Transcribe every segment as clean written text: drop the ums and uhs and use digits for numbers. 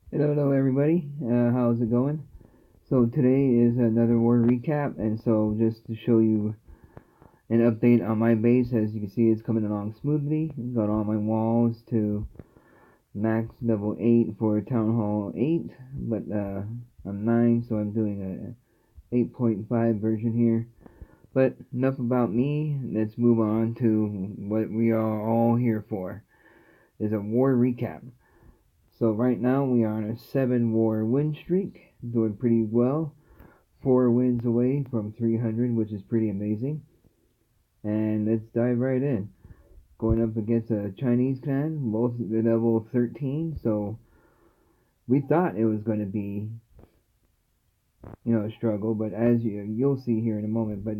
Hello everybody. How's it going? So today is another war recap, and so just to show you an update on my base, as you can see, it's coming along smoothly. Got all my walls to max level 8 for Town Hall 8, but I'm 9, so I'm doing a 8.5 version here. But enough about me. Let's move on to what we are all here for. Is a war recap. So right now we are on a 7 war win streak, doing pretty well. 4 wins away from 300, which is pretty amazing. And let's dive right in. Going up against a Chinese clan, both at level 13, so we thought it was going to be, a struggle, but as you'll see here in a moment. But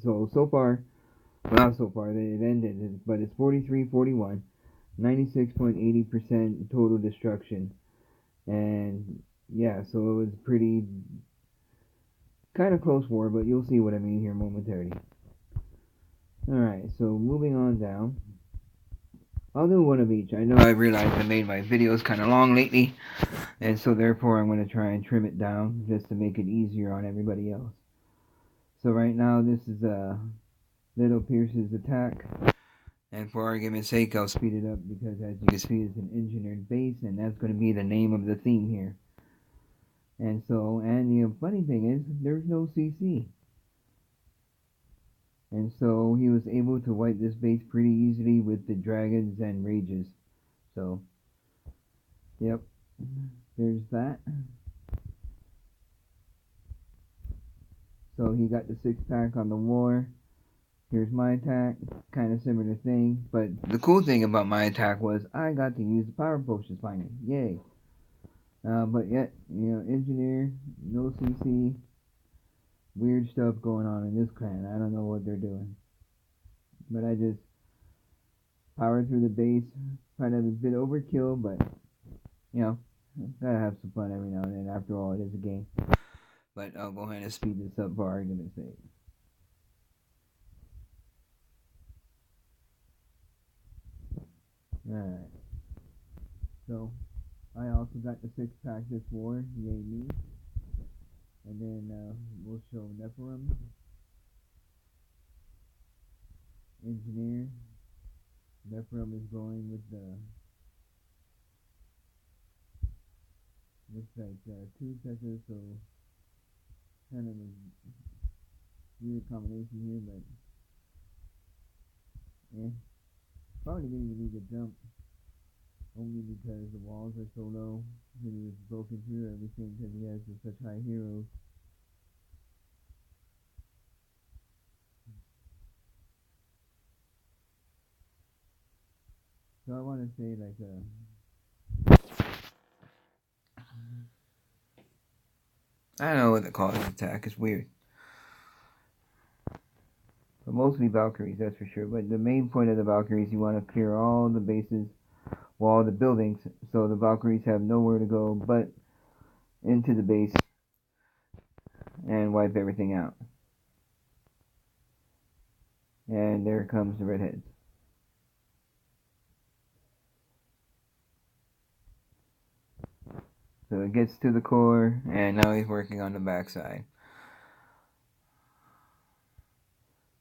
so far, well, not so far, it ended, but it's 43-41, 96.80% total destruction, and yeah, so it was pretty kind of close war, but you'll see what I mean here momentarily. Alright, so moving on down. I'll do one of each. I know I realized I made my videos kind of long lately, and so therefore I'm going to try and trim it down just to make it easier on everybody else. So right now this is Little Pierce's attack, and for argument's sake I'll speed it up because as you can see it's an engineered base, and that's going to be the name of the theme here. And the funny thing is there's no CC. And so he was able to wipe this base pretty easily with the dragons and rages. So, yep, there's that. So he got the 6-pack on the war. Here's my attack, kind of similar thing. But the cool thing about my attack was I got to use the power potions finally. Yay. But yet, engineer, no CC, weird stuff going on in this clan. I don't know what they're doing. But I just powered through the base. Kind of a bit overkill, but gotta have some fun every now and then. After all, it is a game. But I'll go ahead and speed this up for argument's sake. Alright. So, I also got the 6-pack this war. Yay me. And then we'll show Nephilim, Engineer. Nephilim is going with the looks like 2 checkers, so kind of a weird combination here, but yeah, probably didn't even need to jump, only because the walls are so low. He was broken through everything because he has such high heroes. So I want to say like I don't know what to call this attack. It's weird. But mostly Valkyries, that's for sure. But the main point of the Valkyries, you want to clear all the bases, all the buildings, so the Valkyries have nowhere to go but into the base and wipe everything out. And there comes the redheads. So it gets to the core, and now he's working on the backside.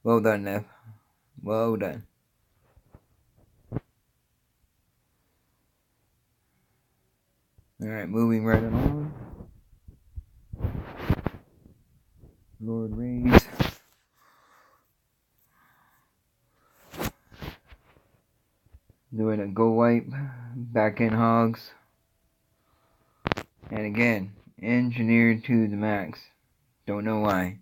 Well done, Neff. Well done. Alright, moving right along. Lord Rage. Doing a go wipe. Back in hogs. And again, engineered to the max. Don't know why.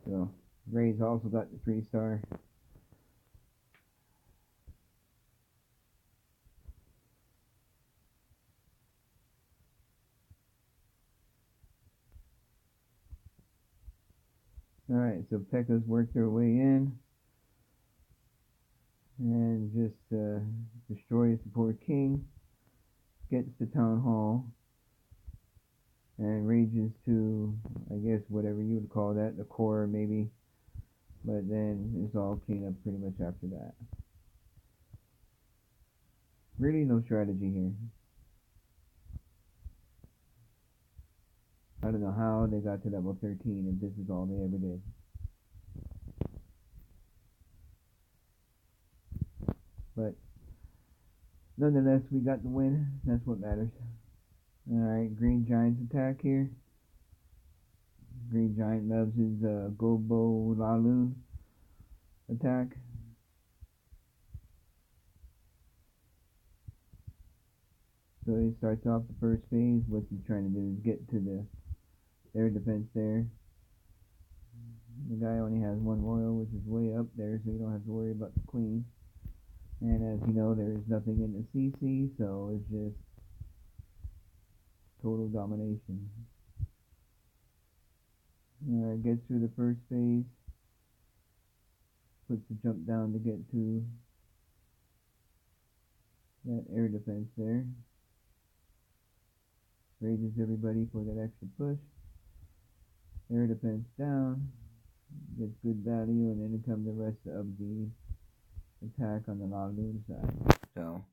So, Ray's also got the 3-star. Alright, so P.E.K.K.A.'s worked their way in. And just destroys the poor king. Gets the town hall. And rages to, I guess, whatever you would call that, the core maybe. But then it's all cleaned up pretty much after that. Really no strategy here. I don't know how they got to level 13 if this is all they ever did. But nonetheless, we got the win. That's what matters. Alright, Green Giant's attack here. Green Giant loves his Gobo Laloon attack. So he starts off the first phase. What he's trying to do is get to the air defense there. The guy only has one royal, which is way up there, so you don't have to worry about the queen. And as you know, there is nothing in the CC, so it's just total domination. Alright, gets through the first phase. Puts the jump down to get to that air defense there. Raises everybody for that extra push. Air defense down. Gets good value, and then comes the rest of the attack on the Laloon side. So,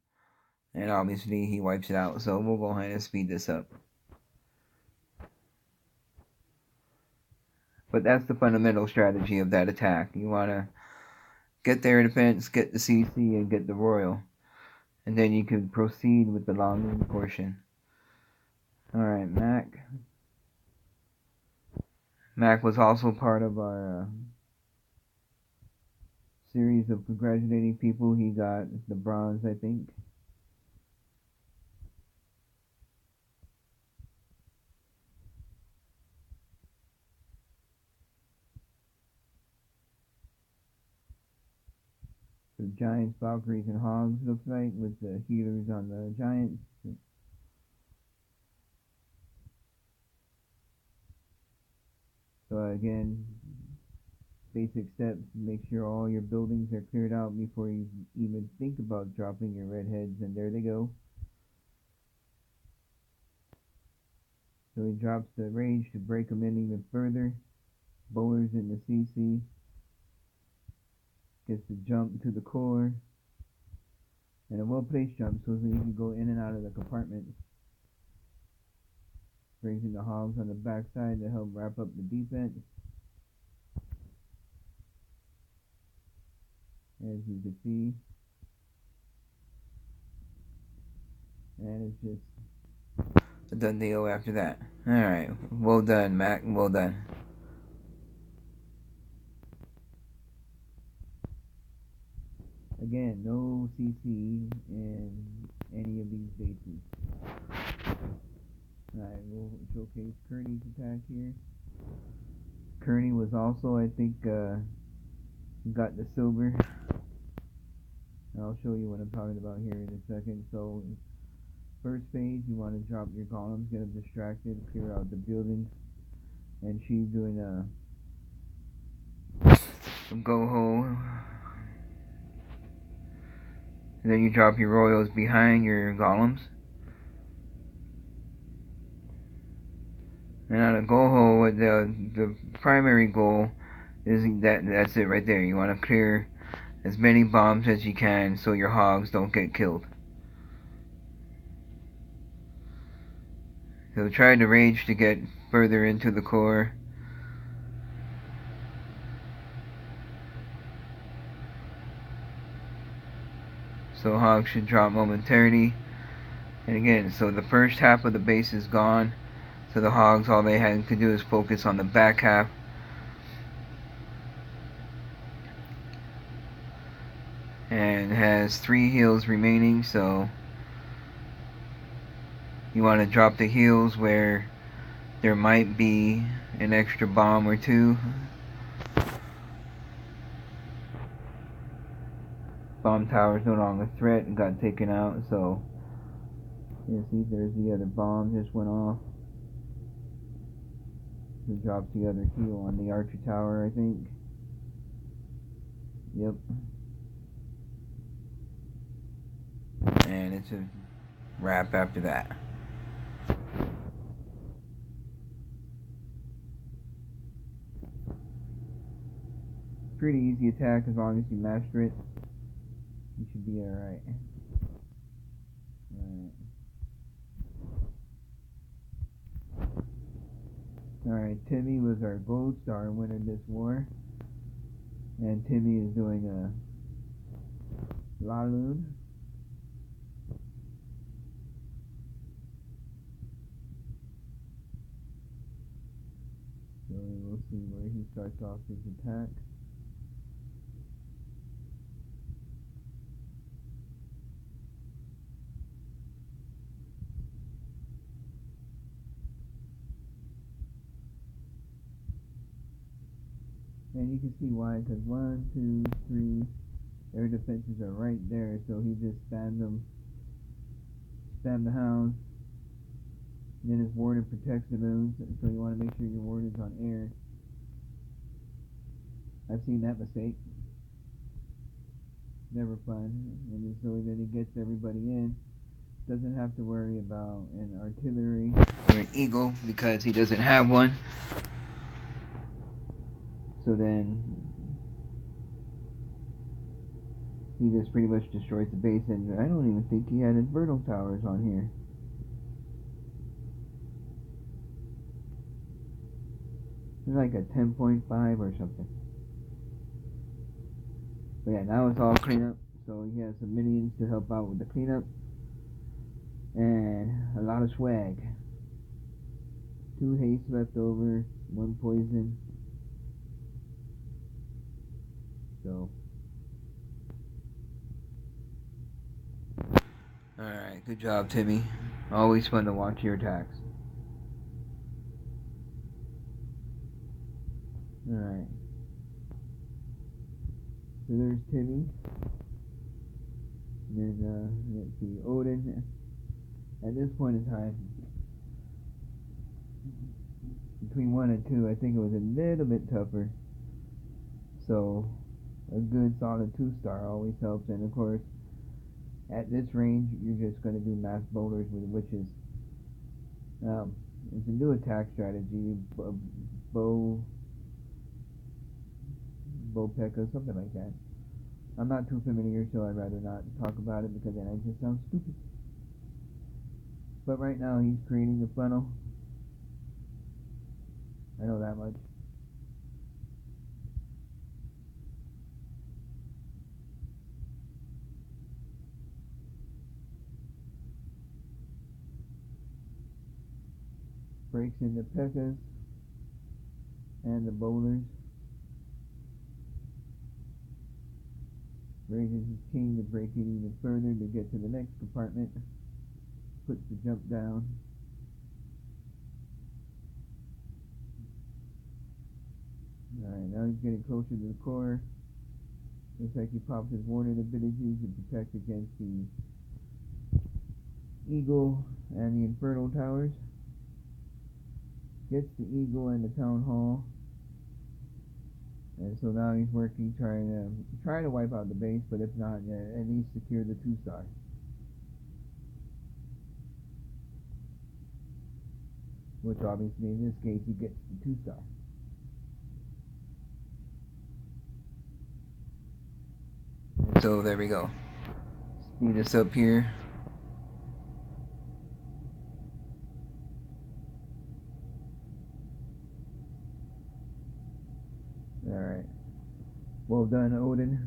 and obviously he wipes it out, so we'll go ahead and speed this up. But that's the fundamental strategy of that attack. You want to get the air defense, get the CC, and get the royal. And then you can proceed with the Laloon portion. Alright, Mac. Mac was also part of our series of congratulating people. He got the bronze, I think. The Giants, Valkyries, and Hogs looks like, with the healers on the Giants. So again, basic steps: make sure all your buildings are cleared out before you even think about dropping your redheads, and there they go. So he drops the rage to break them in even further. Bowlers in the CC. Gets the jump to the core. And a well-placed jump so that you can go in and out of the compartment. Brings in the Hogs on the backside to help wrap up the defense. As you can see. And it's just a done deal after that. Alright, well done, Mac. Well done. Again, no CC in any of these bases. Alright, we'll showcase Kearney's attack here. Kearney was also, I think, got the silver. I'll show you what I'm talking about here in a second. So, first phase, you want to drop your golems, get them distracted, clear out the buildings. And she's doing some go-ho. And then you drop your royals behind your golems. And on a go-ho, the primary goal is that's it right there. You want to clear as many bombs as you can so your hogs don't get killed. So try to rage to get further into the core. So hogs should drop momentarily. And again, so the first half of the base is gone. So the hogs, all they had to do is focus on the back half. And has 3 heals remaining, so you want to drop the heals where there might be an extra bomb or two. Bomb tower is no longer a threat and got taken out, so you see there's the other bomb just went off. He dropped the other heal on the archer tower, I think. Yep. And it's a wrap after that. Pretty easy attack as long as you master it. You should be alright. Alright, Timmy was our gold star winner this war. And Timmy is doing a Laloon. So we'll see where he starts off his attack. And you can see why, because 1, 2, 3 air defenses are right there, so he just spammed the hounds. And then his warden protects the moons, so you want to make sure your warden's on air. I've seen that mistake. Never fun. And so then he gets everybody in. Doesn't have to worry about an artillery or an eagle because he doesn't have one. So then he just pretty much destroys the base, and I don't even think he had inferno towers on here. It's like a 10.5 or something. But yeah, now it's all cleanup. So he has some minions to help out with the cleanup. And a lot of swag. 2 haste left over, 1 poison. So, alright, good job, Timmy. Always fun to watch your attacks. Alright. So there's Timmy. And then, let's see, Odin. At this point in time, between 1 and 2, I think it was a little bit tougher. So, a good solid 2-star always helps, and of course at this range you're just going to do mass bowlers with witches. It's a new attack strategy, bow P.E.K.K.A, something like that. I'm not too familiar, so I'd rather not talk about it because then I just sound stupid. But right now he's creating the funnel. I know that much. Breaks in the P.E.K.K.As and the bowlers. Raises his king to break it even further to get to the next compartment. Puts the jump down. Alright, now he's getting closer to the core. Looks like he popped his warning abilities to protect against the eagle and the infernal towers. Gets the eagle and the town hall. And so now he's working, trying to wipe out the base, but if not, at least secure the 2-star. Which obviously in this case he gets the 2-star. So there we go. Speed us up here. Alright. Well done, Odin.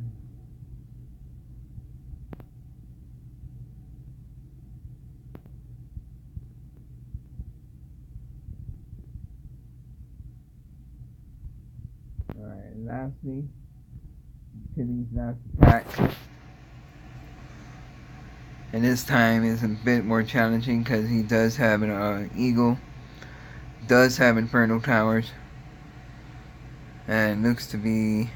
Alright, lastly, Timmy's last attack. And this time is a bit more challenging because he does have an eagle, does have infernal towers, and looks to be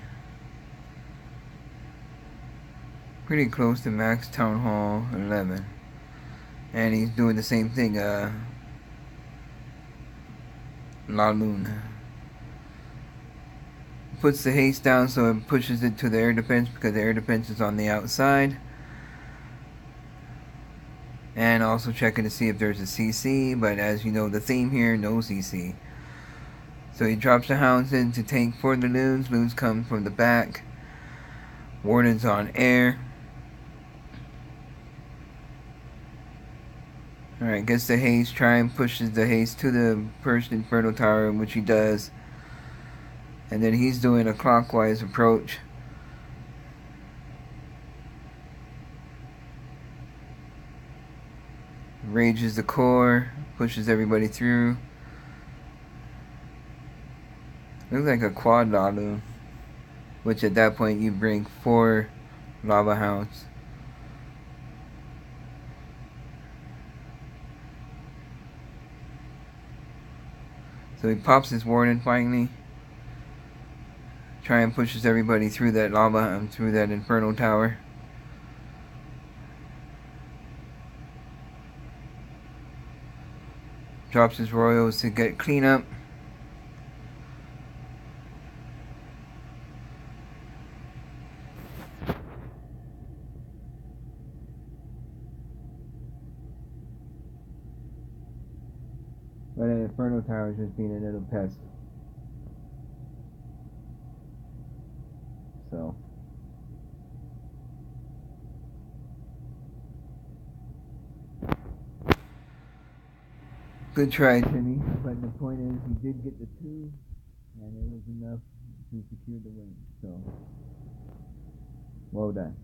pretty close to max town hall 11. And he's doing the same thing, Laloon. Puts the haste down so it pushes it to the air defense because the air defense is on the outside. And also checking to see if there's a CC, but as you know the theme here, no CC. So he drops the hounds in to tank for the loons. Loons come from the back. Warden's on air. Alright, gets the haste. Try and pushes the haste to the first Inferno Tower, which he does. And then he's doing a clockwise approach. Rages the core. Pushes everybody through. Looks like a quad Lalu, which at that point you bring 4 lava hounds. So he pops his warden finally. Try and pushes everybody through that lava and through that Inferno Tower. Drops his royals to get cleanup. But an Inferno Tower is just being a little pest. So. Good try, Timmy. But the point is, he did get the 2, and it was enough to secure the win. So, well done.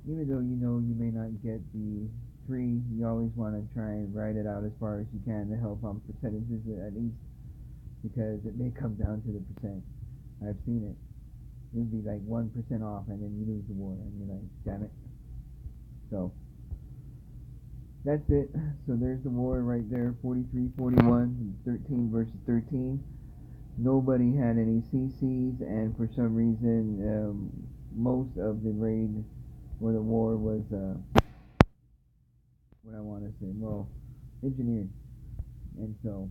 Even though you know you may not get the 3, you always want to try and ride it out as far as you can to help on percentages at least, because it may come down to the percent. I've seen it. It would be like 1% off and then you lose the war and you're like, damn it. So, that's it. So there's the war right there, 43-41, 13 versus 13. Nobody had any CCs, and for some reason, most of the raid or the war was, what I want to say, well, engineered. And so,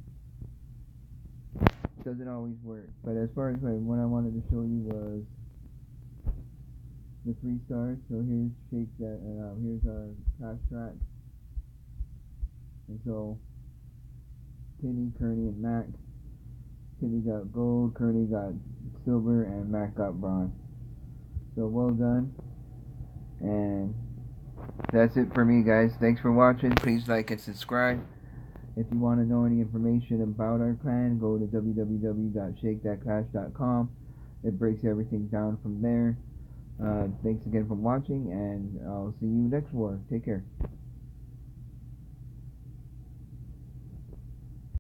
it doesn't always work. But as far as what I wanted to show you was the 3 stars. So here's here's our class track. And so, Kenny, Kearney, and Mac. Kenny got gold, Kearney got silver, and Mac got bronze. So well done. And that's it for me, guys. Thanks for watching. Please like and subscribe. If you want to know any information about our clan, go to www.shakethatclash.com. It breaks everything down from there. Thanks again for watching, and I'll see you next war. Take care.